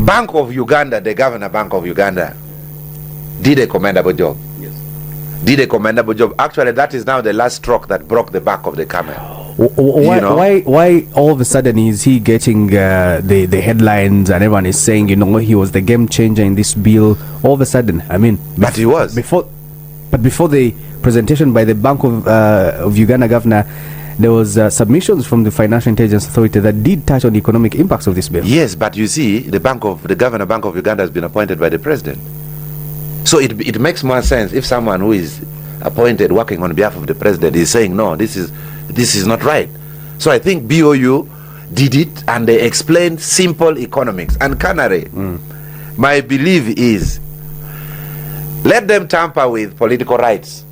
Bank of Uganda, the governor Bank of Uganda, did a commendable job. Yes. Did a commendable job. Actually, that is now the last stroke that broke the back of the camel. Why all of a sudden is he getting the headlines and everyone is saying, he was the game changer in this bill all of a sudden? I mean, but he was. Before the presentation by the Bank of Uganda governor, there was submissions from the Financial Intelligence Authority that did touch on the economic impacts of this bill. Yes, but you see, the governor Bank of Uganda has been appointed by the president. So it makes more sense if someone who is appointed working on behalf of the president is saying, no, this is not right. So I think BOU did it, and they explained simple economics. And Canary, my belief is, let them tamper with political rights.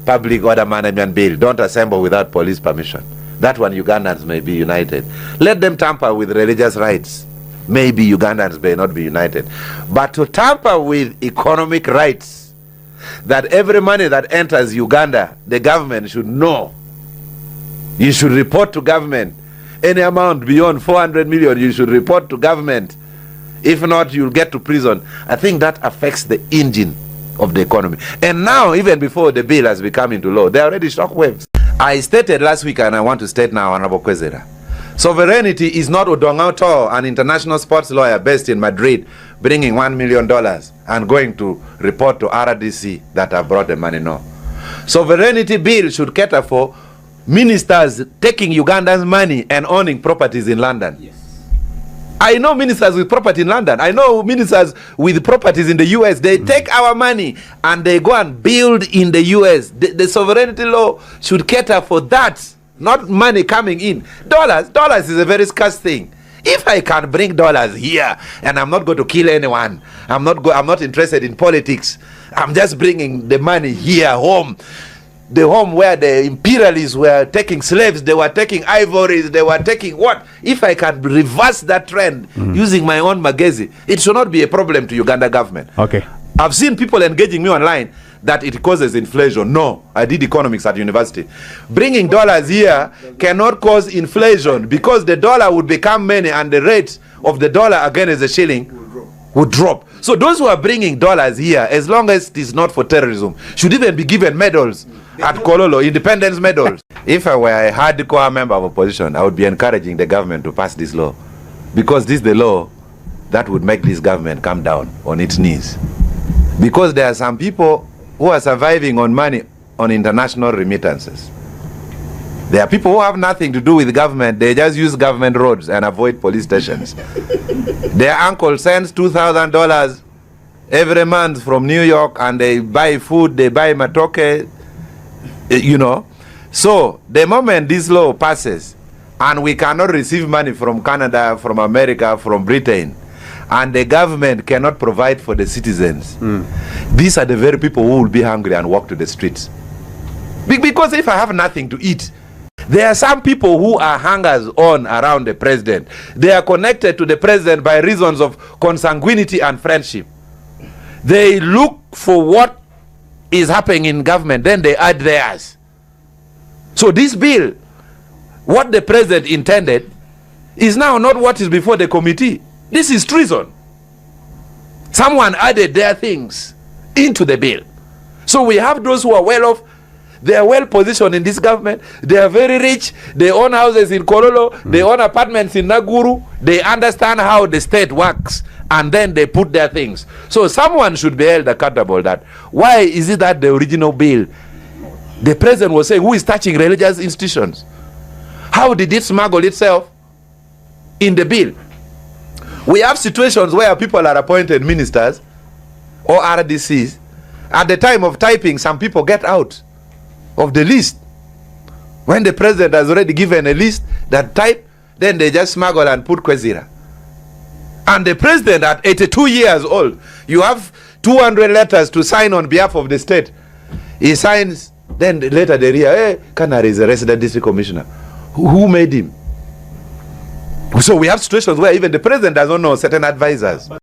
Public order management bill, don't assemble without police permission. That one Ugandans may be united. Let them tamper with religious rights. Maybe Ugandans may not be united. But to tamper with economic rights, that every money that enters Uganda, the government should know. You should report to government. Any amount beyond 400 million, you should report to government. If not, you'll get to prison. I think that affects the engine of the economy. And now, even before the bill has become into law, there are already shockwaves. I stated last week, and I want to state now, Honorable Kwezera, sovereignty is not Odonga, an international sports lawyer based in Madrid, bringing $1 million and going to report to RDC that have brought the money. No. Sovereignty bill should cater for ministers taking Ugandan's money and owning properties in London. Yes. I know ministers with property in London. I know ministers with properties in the US. They take our money and they go and build in the US. The sovereignty law should cater for that, not money coming in. Dollars is a very scarce thing. If I can bring dollars here and I'm not going to kill anyone, I'm not interested in politics. I'm just bringing the money here home. The home where the imperialists were taking slaves, they were taking ivories, they were taking what? If I can reverse that trend using my own magazine, it should not be a problem to Uganda government. Okay. I've seen people engaging me online that it causes inflation. No, I did economics at university. Bringing dollars here cannot cause inflation because the dollar would become money and the rate of the dollar against the shilling would drop. So those who are bringing dollars here, as long as it is not for terrorism, should even be given medals at Kololo, independence medals. If I were a hardcore member of opposition, I would be encouraging the government to pass this law, because this is the law that would make this government come down on its knees. Because there are some people who are surviving on money on international remittances. There are people who have nothing to do with the government. They just use government roads and avoid police stations. Their uncle sends $2,000 every month from New York, and they buy food, they buy matoke, So the moment this law passes and we cannot receive money from Canada, from America, from Britain, and the government cannot provide for the citizens, these are the very people who will be hungry and walk to the streets. Because if I have nothing to eat, there are some people who are hangers on around the president. They are connected to the president by reasons of consanguinity and friendship. They look for what is happening in government, then they add theirs. So this bill, what the president intended, is now not what is before the committee. This is treason. Someone added their things into the bill. So we have those who are well off. They are well positioned in this government. They are very rich. They own houses in Kololo. They own apartments in Naguru. They understand how the state works, and then they put their things. So someone should be held accountable. That why is it that the original bill, the president was saying, who is touching religious institutions? How did it smuggle itself in the bill? We have situations where people are appointed ministers or RDCs. At the time of typing, some people get out of the list. When the president has already given a list that type, then they just smuggle and put Kwezira. And the president at 82 years old, you have 200 letters to sign on behalf of the state. He signs, then later they hear, hey, Canary is a resident district commissioner. Who made him? So we have situations where even the president doesn't know certain advisors.